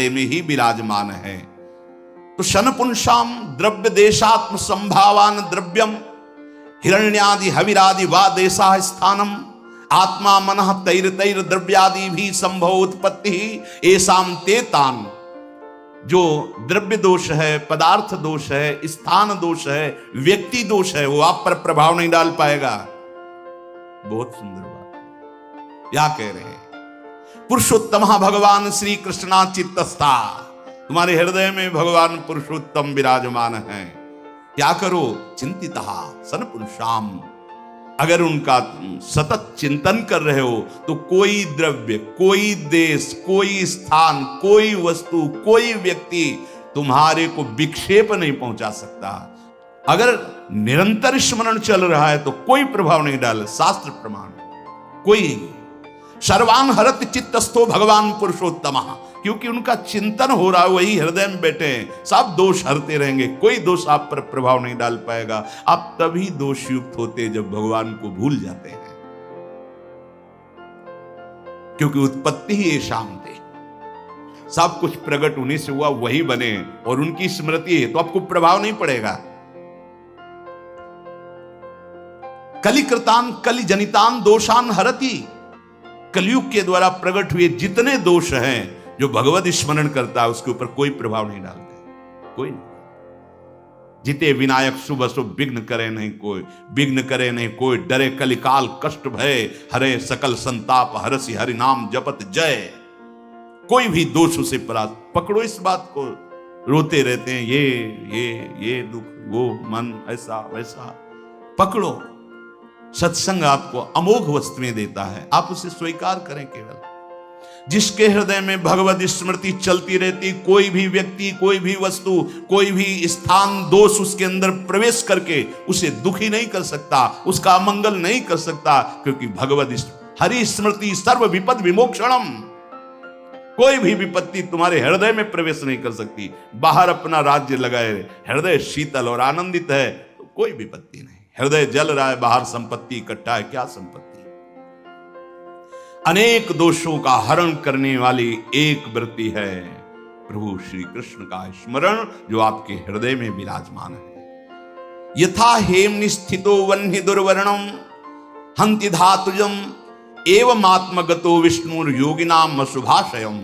में ही विराजमान है। तो शनपुंसाम द्रव्य देशात्म संभावान द्रव्यम हिरण्यादि हविरादि वा देशा स्थानम आत्मा मनः तैर तैर द्रव्यादि भी संभव उत्पत्ति ही एसाम तेतान। जो द्रव्य दोष है, पदार्थ दोष है, स्थान दोष है, व्यक्ति दोष है, वो आप पर प्रभाव नहीं डाल पाएगा। बहुत सुंदर बात क्या कह रहे हैं। पुरुषोत्तम भगवान श्री कृष्णा चित्तस्था, तुम्हारे हृदय में भगवान पुरुषोत्तम विराजमान है। क्या करो, चिंतिता सन पुरुषाम, अगर उनका सतत चिंतन कर रहे हो तो कोई द्रव्य, कोई देश, कोई स्थान, कोई वस्तु, कोई व्यक्ति तुम्हारे को विक्षेप नहीं पहुंचा सकता। अगर निरंतर स्मरण चल रहा है तो कोई प्रभाव नहीं डाल, शास्त्र प्रमाण। कोई सर्वान हरत चित्तस्थो भगवान पुरुषोत्तम, क्योंकि उनका चिंतन हो रहा है, वही हृदय में बैठे हैं, सब दोष हरते रहेंगे, कोई दोष आप पर प्रभाव नहीं डाल पाएगा। आप तभी दोषयुक्त होते जब भगवान को भूल जाते हैं, क्योंकि उत्पत्ति ही ये शाम थे, सब कुछ प्रकट उन्हीं से हुआ, वही बने और उनकी स्मृति है तो आपको प्रभाव नहीं पड़ेगा। कलिकृतान कलि जनितान दोषान हरति, कलयुग के द्वारा प्रकट हुए जितने दोष हैं, जो भगवत स्मरण करता है उसके ऊपर कोई प्रभाव नहीं डालते, कोई नहीं। जिते विनायक शुभ अशुभ विघ्न करे नहीं कोई, विघ्न करे नहीं कोई, डरे कलिकाल कष्ट भय, हरे सकल संताप हरसि हरि नाम जपत जय। कोई भी दोष उसे पकड़ो, इस बात को रोते रहते हैं, ये दुख, वो मन ऐसा वैसा, पकड़ो। सत्संग आपको अमोघ वस्तुएं देता है, आप उसे स्वीकार करें। केवल जिसके हृदय में भगवत स्मृति चलती रहती, कोई भी व्यक्ति, कोई भी वस्तु, कोई भी स्थान, दोष उसके अंदर प्रवेश करके उसे दुखी नहीं कर सकता, उसका अमंगल नहीं कर सकता, क्योंकि भगवत हरि स्मृति सर्व विपद विमोक्षणम। कोई भी विपत्ति तुम्हारे हृदय में प्रवेश नहीं कर सकती। बाहर अपना राज्य लगाए, हृदय शीतल और आनंदित है तो कोई विपत्ति नहीं। हृदय जल रहा है, बाहर संपत्ति इकट्ठा है, क्या संपत्ति। अनेक दोषों का हरण करने वाली एक वृत्ति है प्रभु श्री कृष्ण का स्मरण, जो आपके हृदय में विराजमान है। यथा हेम निस्थितो वह्नि दुर्वर्णम हंति धातुजम एवं आत्मगतो विष्णुर योगिनाम अशुभाशयम।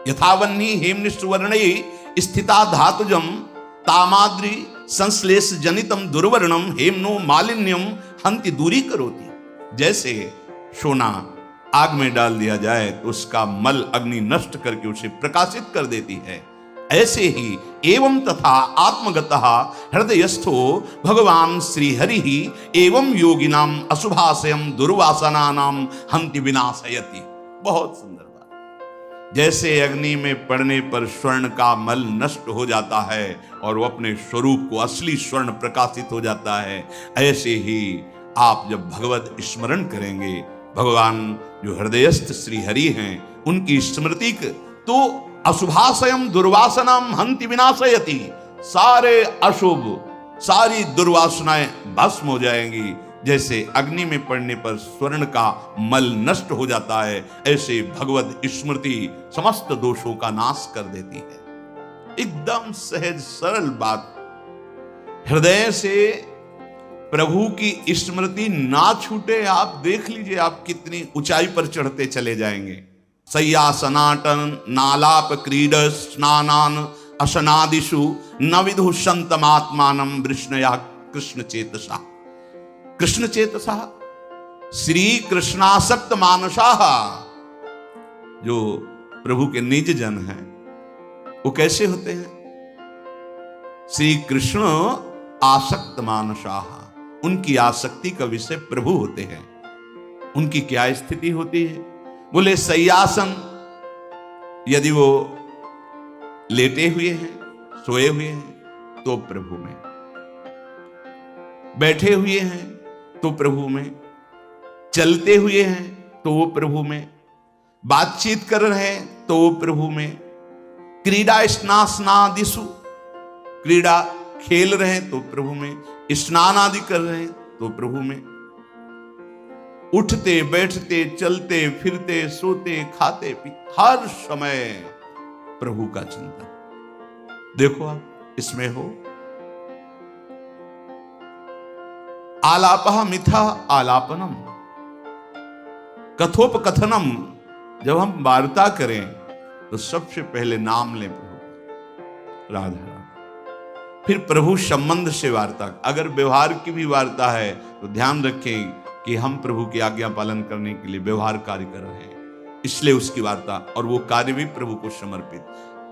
यथा वह्नि हेम निस्वर्णे स्थिता धातुजम तामाद्री संश्लेष जनितम दुर्वर्णम हेमनो मालिन्यम हंति दूरी करोति। जैसे सोना आग में डाल दिया जाए तो उसका मल अग्नि नष्ट करके उसे प्रकाशित कर देती है, ऐसे ही एवं तथा आत्मगतः हृदयस्थो भगवान श्री हरि ही एवं योगिनाम अशुभाशयम दुर्वासनानाम हंति विनाशयति। बहुत सुंदर बात। जैसे अग्नि में पड़ने पर स्वर्ण का मल नष्ट हो जाता है और वो अपने स्वरूप को असली स्वर्ण प्रकाशित हो जाता है, ऐसे ही आप जब भगवत स्मरण करेंगे, भगवान जो हृदयस्थ श्री हरि हैं उनकी स्मृति तो अशुभाशयम दुर्वासनाम हंति विनाशयति, सारे अशुभ, सारी दुर्वासनाएं भस्म हो जाएंगी। जैसे अग्नि में पड़ने पर स्वर्ण का मल नष्ट हो जाता है, ऐसे भगवत स्मृति समस्त दोषों का नाश कर देती है। एकदम सहज सरल बात। हृदय से प्रभु की स्मृति ना छूटे, आप देख लीजिए आप कितनी ऊंचाई पर चढ़ते चले जाएंगे। सय्या सनातन नालाप क्रीड स्नानान असनादिषु न विदु संतमात्मानम वृष्णया कृष्ण चेतसा। कृष्ण चेतसा श्री कृष्णासक्त मानसा, जो प्रभु के निज जन हैं वो कैसे होते हैं? श्री कृष्ण आसक्त मानसा, उनकी आसक्ति का विषय प्रभु होते हैं। उनकी क्या स्थिति होती है? बोले सय्यासन, यदि वो लेटे हुए हैं, सोए हुए हैं तो प्रभु में, बैठे हुए हैं तो प्रभु में, चलते हुए हैं तो वो प्रभु में, बातचीत कर रहे हैं तो वो प्रभु में, क्रीड़ा स्नादिषु, क्रीड़ा खेल रहे हैं तो प्रभु में, स्नान आदि कर रहे हैं तो प्रभु में, उठते बैठते चलते फिरते सोते खाते पीते हर समय प्रभु का चिंतन। देखो आप इसमें हो आलापः मिथा आलापनम, कथोपकथनम। जब हम वार्ता करें तो सबसे पहले नाम लें प्रभु, राधा राधा, फिर प्रभु संबंध से वार्ता। अगर व्यवहार की भी वार्ता है तो ध्यान रखें कि हम प्रभु की आज्ञा पालन करने के लिए व्यवहार कार्य कर रहे हैं, इसलिए उसकी वार्ता और वो कार्य भी प्रभु को समर्पित।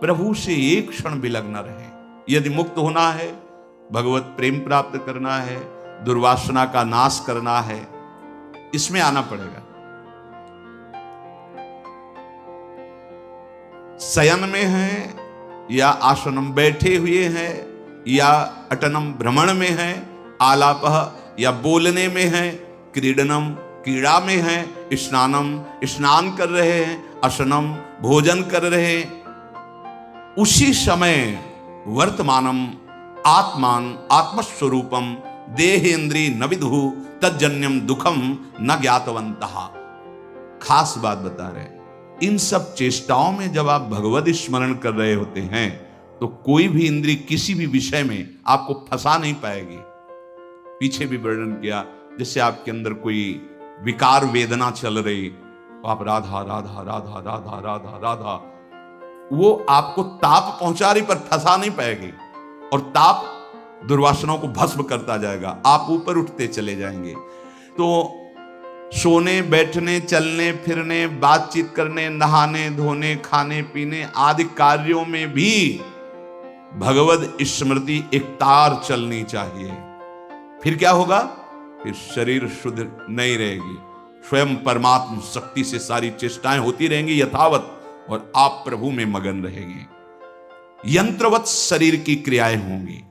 प्रभु से एक क्षण विलग न रहे। यदि मुक्त होना है, भगवत प्रेम प्राप्त करना है, दुर्वासना का नाश करना है, इसमें आना पड़ेगा। शयन में है या आसनम बैठे हुए हैं या अटनम भ्रमण में है, आलापः या बोलने में है, क्रीडनम क्रीड़ा में है, स्नानम स्नान कर रहे हैं, असनम भोजन कर रहे हैं, उसी समय वर्तमानम आत्मान आत्मस्वरूपम देहेन्द्री न विदु तज्जन्यम दुखम न ज्ञातवन्तः। खास बात बता रहे हैं, इन सब चेष्टाओं में जब आप भगवत स्मरण कर रहे होते हैं तो कोई भी इंद्री किसी भी विषय में आपको फंसा नहीं पाएगी। पीछे भी वर्णन किया, जैसे आपके अंदर कोई विकार वेदना चल रही तो आप राधा राधा राधा राधा राधा राधा, वो आपको ताप पहुंचा रही पर फंसा नहीं पाएगी, और ताप दुर्वासनाओं को भस्म करता जाएगा, आप ऊपर उठते चले जाएंगे। तो सोने बैठने चलने फिरने बातचीत करने नहाने धोने खाने पीने आदि कार्यों में भी भगवत स्मृति एक तार चलनी चाहिए। फिर क्या होगा? फिर शरीर शुद्ध नहीं रहेगी, स्वयं परमात्मा शक्ति से सारी चेष्टाएं होती रहेंगी यथावत, और आप प्रभु में मगन रहेंगे। यंत्रवत शरीर की क्रियाएं होंगी।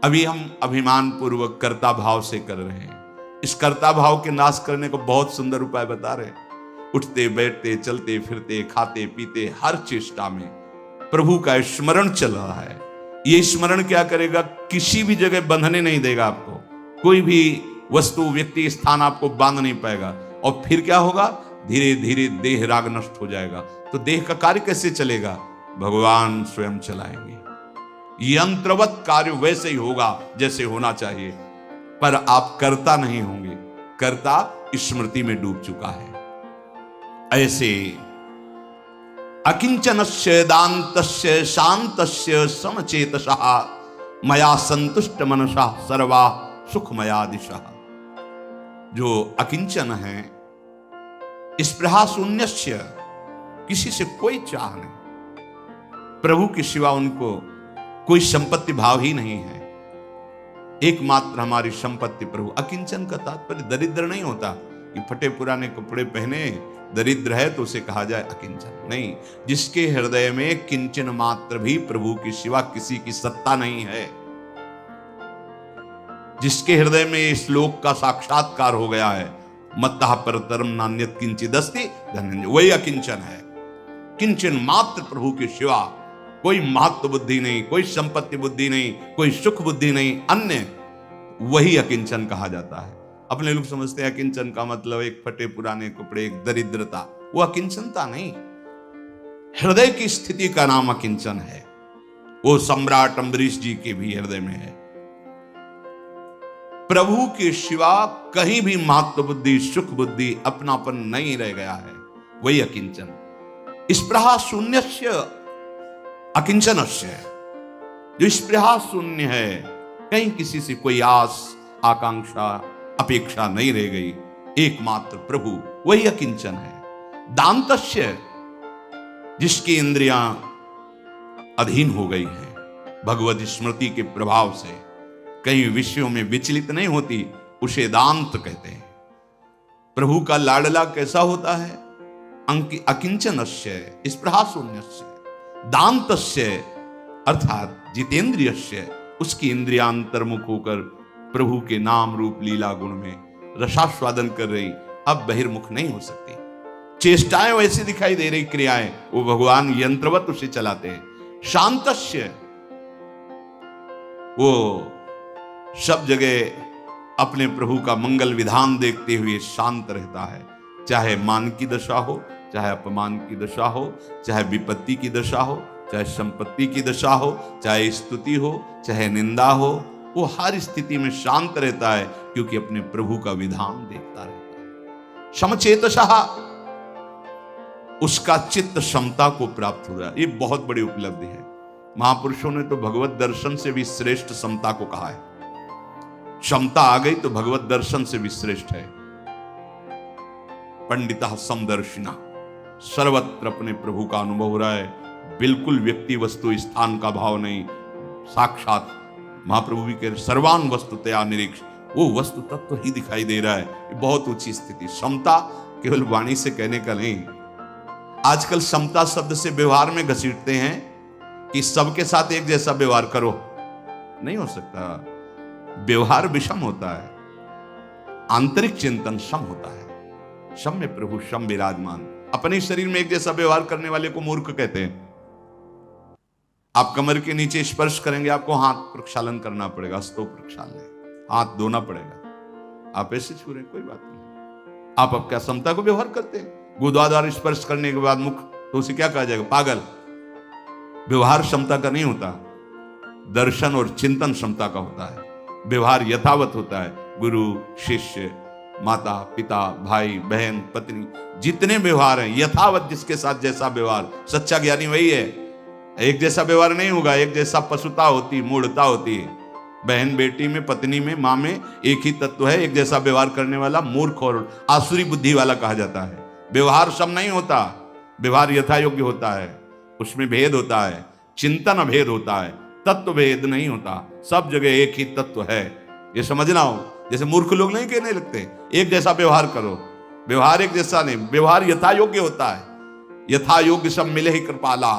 अभी हम अभिमान पूर्वक कर्ता भाव से कर रहे हैं। इस कर्ता भाव के नाश करने को बहुत सुंदर उपाय बता रहे हैं। उठते बैठते चलते फिरते खाते पीते हर चेष्टा में प्रभु का स्मरण चल रहा है। ये स्मरण क्या करेगा? किसी भी जगह बंधने नहीं देगा आपको, कोई भी वस्तु व्यक्ति स्थान आपको बांध नहीं पाएगा। और फिर क्या होगा? धीरे धीरे देह राग नष्ट हो जाएगा। तो देह का कार्य कैसे चलेगा? भगवान स्वयं चलाएंगे। यंत्रवत कार्य वैसे ही होगा जैसे होना चाहिए, पर आप कर्ता नहीं होंगे, कर्ता स्मृति में डूब चुका है। ऐसे अकिंचनस्य दान्तस्य शान्तस्य समचेतसः मया संतुष्ट मनसा सर्वा सुखमया दिशः। जो अकिंचन है, स्पृहा शून्यस्य, किसी से कोई चाह नहीं, प्रभु के सिवा उनको कोई संपत्ति भाव ही नहीं है। एकमात्र हमारी संपत्ति प्रभु। अकिंचन का तात्पर्य दरिद्र नहीं होता कि फटे पुराने कपड़े पहने दरिद्र है तो उसे कहा जाए अकिंचन, नहीं। जिसके हृदय में किंचन मात्र भी प्रभु के सिवा किसी की सत्ता नहीं है, जिसके हृदय में इस श्लोक का साक्षात्कार हो गया है, मत्तः परतरम नान्यत् किंचिदस्ति धनंजय, वही अकिंचन है। किंचन मात्र प्रभु के सिवा कोई महत्व बुद्धि नहीं, कोई संपत्ति बुद्धि नहीं, कोई सुख बुद्धि नहीं, अन्य, वही अकिंचन कहा जाता है। अपने लोग समझते हैं अकिंचन का मतलब एक फटे पुराने कपड़े, एक दरिद्रता। वो अकिंचनता नहीं, हृदय की स्थिति का नाम अकिंचन है। वो सम्राट अम्बरीश जी के भी हृदय में है। प्रभु के सिवा कहीं भी महत्व बुद्धि, सुख बुद्धि, अपनापन नहीं रह गया है, वही अकिंचन। स्पृहा शून्यस्य अकिंचनस्य, जो स्पृहा शून्य है, कहीं किसी से कोई आस आकांक्षा अपेक्षा नहीं रह गई, एकमात्र प्रभु, वही अकिंचन है। दान्तस्य, जिसकी इंद्रियां अधीन हो गई है भगवत स्मृति के प्रभाव से, कहीं विषयों में विचलित नहीं होती, उसे दांत कहते हैं। प्रभु का लाडला कैसा होता है? अकिंचनस्य स्पृहा शून्यस्य दान्तस्य, अर्थात जितेंद्रियस्य, उसकी इंद्रियांतर्मुख होकर प्रभु के नाम रूप लीला गुण में रसास्वादन कर रही, अब बहिर्मुख नहीं हो सकती। चेष्टाएं वैसी दिखाई दे रही, क्रियाएं, वो भगवान यंत्रवत उसे चलाते हैं। शांतस्य, वो सब जगह अपने प्रभु का मंगल विधान देखते हुए शांत रहता है, चाहे मान की दशा हो चाहे अपमान की दशा हो, चाहे विपत्ति की दशा हो, चाहे संपत्ति की दशा हो, चाहे स्तुति हो, चाहे निंदा हो, वो हर स्थिति में शांत रहता है, क्योंकि अपने प्रभु का विधान देखता रहता है। समचेतसः, उसका चित्त क्षमता को प्राप्त हो रहा है। ये बहुत बड़ी उपलब्धि है। महापुरुषों ने तो भगवत दर्शन से भी श्रेष्ठ समता को कहा है। क्षमता आ गई तो भगवत दर्शन से भी श्रेष्ठ है। पंडितः समदर्शिना, सर्वत्र अपने प्रभु का अनुभव हो रहा है, बिल्कुल व्यक्ति वस्तु स्थान का भाव नहीं, साक्षात महाप्रभु भी कह रहे सर्वान वस्तुतया निरीक्ष, वो वस्तु तत्व ही दिखाई दे रहा है। ये बहुत ऊंची स्थिति। समता केवल वाणी से कहने का नहीं। आजकल समता शब्द से व्यवहार में घसीटते हैं कि सबके साथ एक जैसा व्यवहार करो, नहीं हो सकता। व्यवहार विषम होता है, आंतरिक चिंतन सम होता है। सम में प्रभु सम विराजमान। अपने शरीर में एक जैसा व्यवहार करने वाले को मूर्ख कहते हैं। आप कमर के नीचे स्पर्श करेंगे, आपको हाथ प्रक्षालन करना पड़ेगा, हस्तो प्रक्षालन, हाथ धोना पड़ेगा। आप ऐसे छू रहे, कोई बात नहीं। आप अब क्या समता को व्यवहार करते हैं? गुदाद्वार स्पर्श करने के बाद मुख, तो उसे क्या कहा जाएगा? पागल। व्यवहार क्षमता का नहीं होता, दर्शन और चिंतन क्षमता का होता है। व्यवहार यथावत होता है। गुरु शिष्य, माता पिता, भाई बहन, पत्नी, जितने व्यवहार हैं यथावत, जिसके साथ जैसा व्यवहार। सच्चा ज्ञानी वही है। एक जैसा व्यवहार नहीं होगा, एक जैसा पशुता होती, मूढ़ता होती है। बहन बेटी में, पत्नी में, माँ में एक ही तत्व है। एक जैसा व्यवहार करने वाला मूर्ख और आसुरी बुद्धि वाला कहा जाता है। व्यवहार सम नहीं होता, व्यवहार यथा योग्य होता है, उसमें भेद होता है, चिंतन अभेद होता है, तत्व भेद नहीं होता। सब जगह एक ही तत्व है, ये समझना हो। जैसे मूर्ख लोग नहीं कहने लगते एक जैसा व्यवहार करो, व्यवहार एक जैसा नहीं, व्यवहार यथा योग्य होता है। यथा योग्य सब मिले ही कृपाला।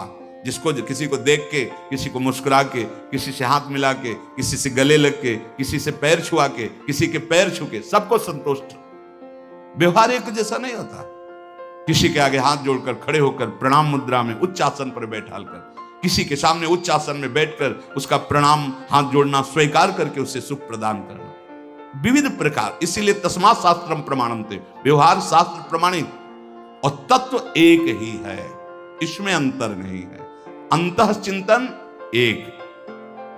जिसको किसी को देख के, किसी को मुस्कुरा के, किसी से हाथ मिला के, किसी से गले लग के, किसी से पैर छुआ के, किसी के पैर छू के, सबको संतुष्ट। व्यवहार एक जैसा नहीं होता। किसी के आगे हाथ जोड़कर खड़े होकर प्रणाम मुद्रा में उच्च आसन पर बैठाल कर, किसी के सामने उच्च आसन में बैठकर उसका प्रणाम हाथ जोड़ना स्वीकार करके उसे सुख प्रदान करना, विविध प्रकार। इसीलिए तस्मात् शास्त्रम प्रमाणन्ते, व्यवहार शास्त्र प्रमाणित और तत्व एक ही है, इसमें अंतर नहीं है। अंतः चिंतन एक।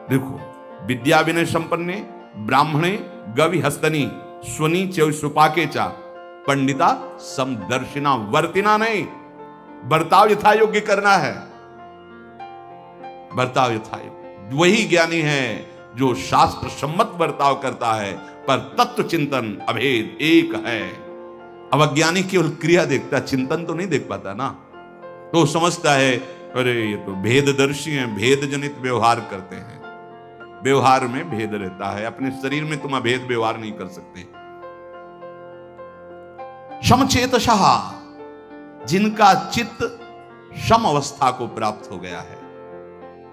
देखो, विद्या विनय संपन्ने ब्राह्मणे गवि हस्तनी स्वनी च सुपाके चा पंडिता समदर्शिना, वर्तिना नहीं, बर्ताव यथा योग्य करना है। बर्ताव यथा योग्य, वही ज्ञानी है जो शास्त्र सम्मत बर्ताव करता है, पर तत्व चिंतन अभेद एक है। अब अज्ञानी केवल क्रिया देखता, चिंतन तो नहीं देख पाता ना, तो समझता है अरे ये तो भेददर्शी हैं, भेद जनित व्यवहार करते हैं। व्यवहार में भेद रहता है, अपने शरीर में तुम अभेद व्यवहार नहीं कर सकते। समचेतसः, जिनका चित्त सम अवस्था को प्राप्त हो गया है।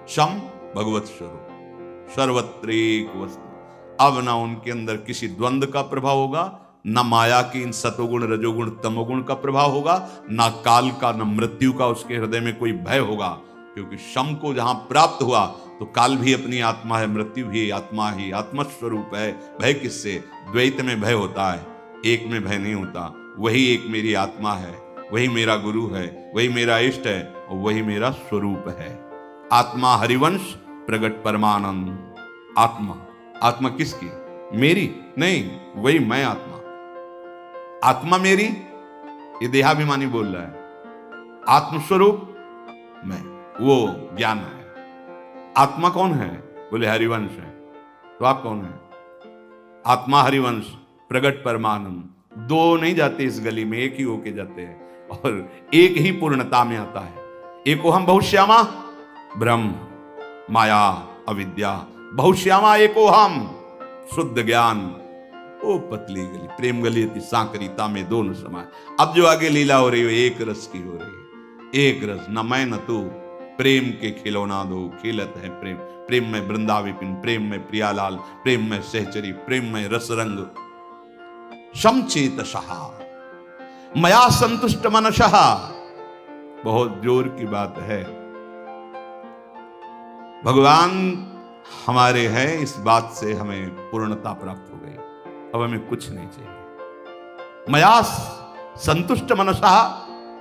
सम भगवत स्वरूप, सर्वत्र एक वस्तु। अब ना उनके अंदर किसी द्वंद्व का प्रभाव होगा, न माया की इन सतोगुण रजोगुण तमोगुण का प्रभाव होगा, ना काल का, न मृत्यु का उसके हृदय में कोई भय होगा। क्योंकि सम को जहां प्राप्त हुआ तो काल भी अपनी आत्मा है, मृत्यु भी आत्मा ही, आत्मस्वरूप है। भय किससे? द्वैत में भय होता है, एक में भय नहीं होता। वही एक मेरी आत्मा है, वही मेरा गुरु है, वही मेरा इष्ट है, और वही मेरा स्वरूप है। आत्मा हरिवंश प्रगट परमानंद। आत्मा, आत्मा किसकी? मेरी नहीं, वही मैं आत्मा। आत्मा मेरी, ये देहाभिमानी बोल रहा है। आत्मस्वरूप मैं, वो ज्ञान है। आत्मा कौन है? बोले हरिवंश है। तो आप कौन है? आत्मा हरिवंश प्रगट परमानंद। दो नहीं जाते इस गली में, एक ही होके जाते हैं, और एक ही पूर्णता में आता है। एको हम बहुश्यामा, ब्रह्म माया अविद्या, बहुश्यामा एको हम, शुद्ध ज्ञान। ओ पतली गली, प्रेम गली अति सांकरीता में दोनों समाये। अब जो आगे लीला हो रही है एक रस की हो रही है, एक रस, न मैं न तू, प्रेम के खिलौना दो, खेलत है प्रेम। प्रेम में वृंदा विपिन, प्रेम में प्रियालाल, प्रेम में सहचरी, प्रेम में रसरंग। समचेतसः मया संतुष्ट मनसः, बहुत जोर की बात है। भगवान हमारे हैं, इस बात से हमें पूर्णता प्राप्त हो गई। अब हमें कुछ नहीं चाहिए। मया संतुष्ट मनसः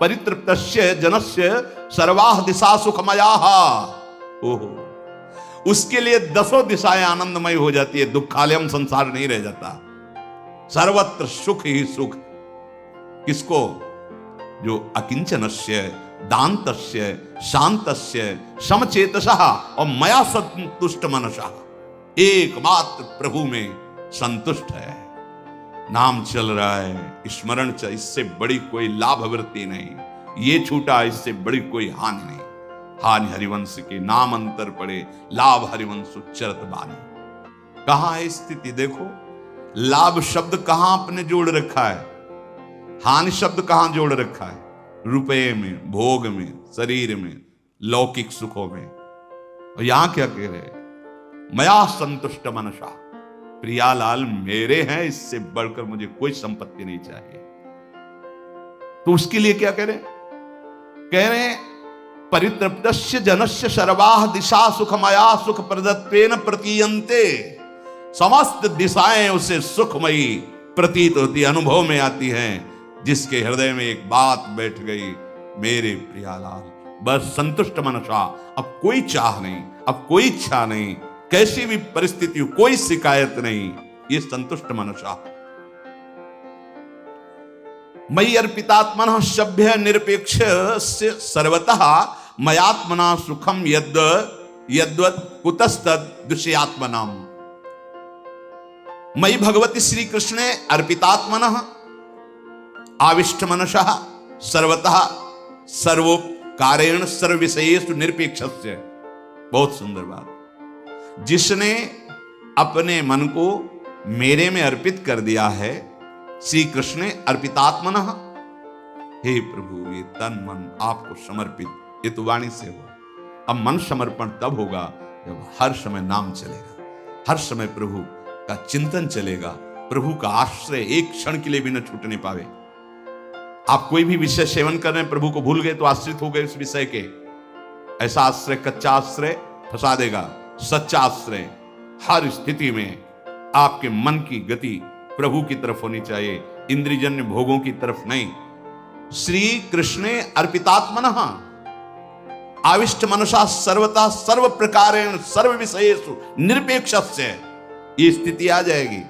परितृप्तस्य जनस्य सर्वाः दिशा सुखमयाः। ओहो, उसके लिए 10 दिशाएं आनंदमय हो जाती है, दुखालयम संसार नहीं रह जाता, सर्वत्र सुख ही सुख। किसको? जो अकिंचनस्य दान्तस्य शांतस्य समचेतसः और मया संतुष्ट मनसः, एकमात्र प्रभु में संतुष्ट है। नाम चल रहा है, स्मरण चल, इससे बड़ी कोई लाभ वृत्ति नहीं। ये छूटा, इससे बड़ी कोई हानि नहीं। हानि हरिवंश के नाम अंतर पड़े, लाभ हरिवंश उच्चरत बानी। कहां है स्थिति? देखो, लाभ शब्द कहां आपने जोड़ रखा है, हानि शब्द कहां जोड़ रखा है? रुपये में, भोग में, शरीर में, लौकिक सुखों में। और यहां क्या कह रहे हैं? मया संतुष्ट मनसा, प्रियालाल मेरे हैं, इससे बढ़कर मुझे कोई संपत्ति नहीं चाहिए। तो उसके लिए क्या कह रहे? कह रहे परितृप्तस्य जनस्य सर्वाः दिशा सुखमया सुख प्रदत्वेन प्रतीयन्ते। समस्त दिशाएं उसे सुखमयी प्रतीत होती, अनुभव में आती हैं। जिसके हृदय में एक बात बैठ गई, मेरे प्रियालाल बस संतुष्ट मनसा, अब कोई चाह नहीं, अब कोई इच्छा नहीं, कैसी भी परिस्थिति हो कोई शिकायत नहीं, ये संतुष्ट मनसा। मयि अर्पितात्मनः सभ्य निरपेक्ष से सर्वतः मयात्मना सुखम यद्वत् कुतस्तद दुष्यात्मनाम। मयि भगवती श्री कृष्णे अर्पितात्मनः आविष्ट मनसः सर्वतः सर्वोपकारेण सर्व विषयेषु निरपेक्षस्य। बहुत सुंदर बात। जिसने अपने मन को मेरे में अर्पित कर दिया है, श्री कृष्ण अर्पितात्मनः, हे प्रभु ये तन मन आपको समर्पित, ये तो वाणी से हुआ। अब मन समर्पण तब होगा जब हर समय नाम चलेगा, हर समय प्रभु का चिंतन चलेगा, प्रभु का आश्रय एक क्षण के लिए भी न छूटने पावे। आप कोई भी विषय सेवन कर रहे हैं, प्रभु को भूल गए तो आश्रित हो गए उस विषय के। ऐसा आश्रय कच्चा आश्रय फंसा देगा। सच्चा आश्रय हर स्थिति में आपके मन की गति प्रभु की तरफ होनी चाहिए, इंद्रियजन्य भोगों की तरफ नहीं। श्री कृष्णे अर्पितात्मनः आविष्ट मनसा सर्वता सर्व प्रकारेण सर्व विषयेषु निरपेक्षस्य। ये स्थिति आ जाएगी,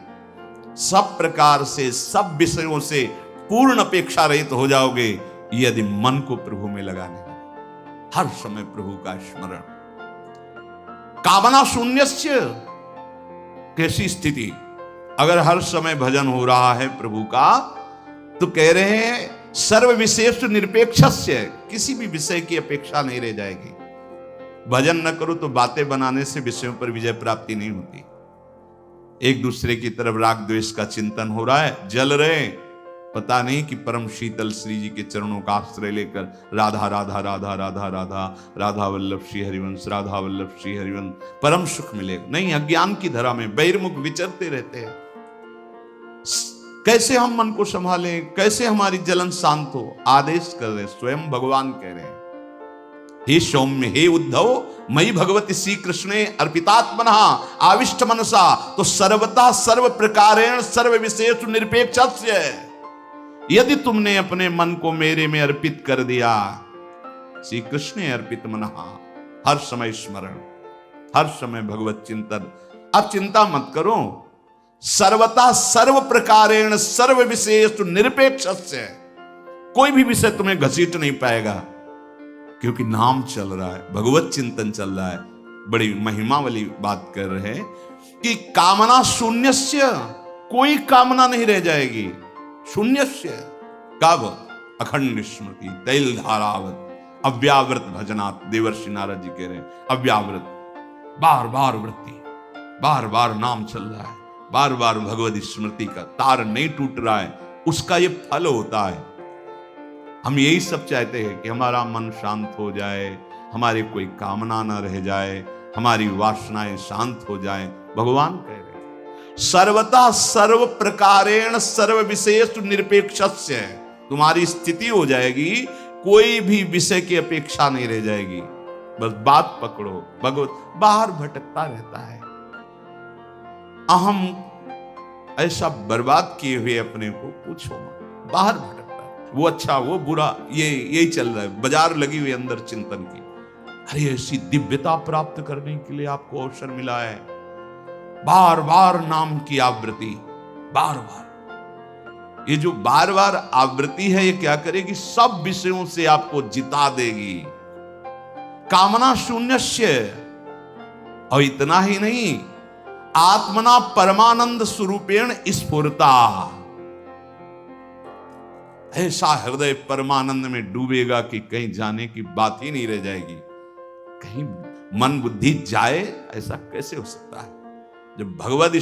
सब प्रकार से सब विषयों से पूर्ण अपेक्षा रहित हो जाओगे यदि मन को प्रभु में लगाने लगे। हर समय प्रभु का स्मरण। कामना शून्यस्य, कैसी स्थिति? अगर हर समय भजन हो रहा है प्रभु का, तो कह रहे हैं सर्व विशेष निरपेक्षस्य, किसी भी विषय की अपेक्षा नहीं रह जाएगी। भजन न करो तो बातें बनाने से विषयों पर विजय प्राप्ति नहीं होती। एक दूसरे की तरफ राग द्वेष का चिंतन हो रहा है, जल रहे, पता नहीं कि परम शीतल श्री जी के चरणों का आश्रय लेकर राधा राधा राधा राधा राधा राधा वल्लभ श्री हरिवंश, राधा वल्लभ श्री हरिवंश, परम सुख मिलेगा। नहीं, अज्ञान की धरा में बहिर्मुख विचरते रहते हैं। कैसे हम मन को संभालें, कैसे हमारी जलन शांत हो? आदेश कर रहे, स्वयं भगवान कह रहे हैं, हे सौम्य, हे उद्धव, मयि भगवती श्री कृष्णे अर्पितात्मनः आविष्ट मनसा, तो सर्वतः सर्व प्रकारेण सर्व विशेष निरपेक्षस्य। यदि तुमने अपने मन को मेरे में अर्पित कर दिया, श्री कृष्ण अर्पित मनः, हर समय स्मरण, हर समय भगवत चिंतन। अब चिंता मत करो, सर्वतः सर्व प्रकारेण सर्व विशेष निरपेक्षस्य, कोई भी विषय तुम्हें घसीट नहीं पाएगा, क्योंकि नाम चल रहा है, भगवत चिंतन चल रहा है। बड़ी महिमा वाली बात कर रहे हैं कि कामना शून्यस्य, कोई कामना नहीं रह जाएगी। शून्यस्य कब? अखंड स्मृति तैल धारावत अव्यावृत भजनात्। देवर्षि नारद जी कह रहे हैं अव्यावृत, बार बार वृत्ति, बार बार नाम चल रहा है, बार बार भगवत स्मृति का तार नहीं टूट रहा है, उसका ये फल होता है। हम यही सब चाहते हैं कि हमारा मन शांत हो जाए, हमारी कोई कामना न रह जाए, हमारी वासनाएं शांत हो जाए। भगवान कह रहे सर्वतः सर्व प्रकारेण सर्व विशेष निरपेक्षस्य, तुम्हारी स्थिति हो जाएगी, कोई भी विषय की अपेक्षा नहीं रह जाएगी। बस बात पकड़ो, भगवत बाहर भटकता रहता है। अहम ऐसा बर्बाद किए हुए अपने को पूछो मत, बाहर भटकता है। वो अच्छा वो बुरा, ये यही चल रहा है, बाजार लगी हुई अंदर चिंतन की। अरे ऐसी दिव्यता प्राप्त करने के लिए आपको अवसर मिला है। बार बार नाम की आवृत्ति, बार बार, ये जो बार बार आवृत्ति है ये क्या करेगी, सब विषयों से आपको जिता देगी। कामना शून्यस्य, और इतना ही नहीं, आत्मना परमानंद स्वरूपेण स्फुरता, ऐसा हृदय परमानंद में डूबेगा कि कहीं जाने की बात ही नहीं रह जाएगी। कहीं मन बुद्धि जाए, ऐसा कैसे हो सकता है जब भगवद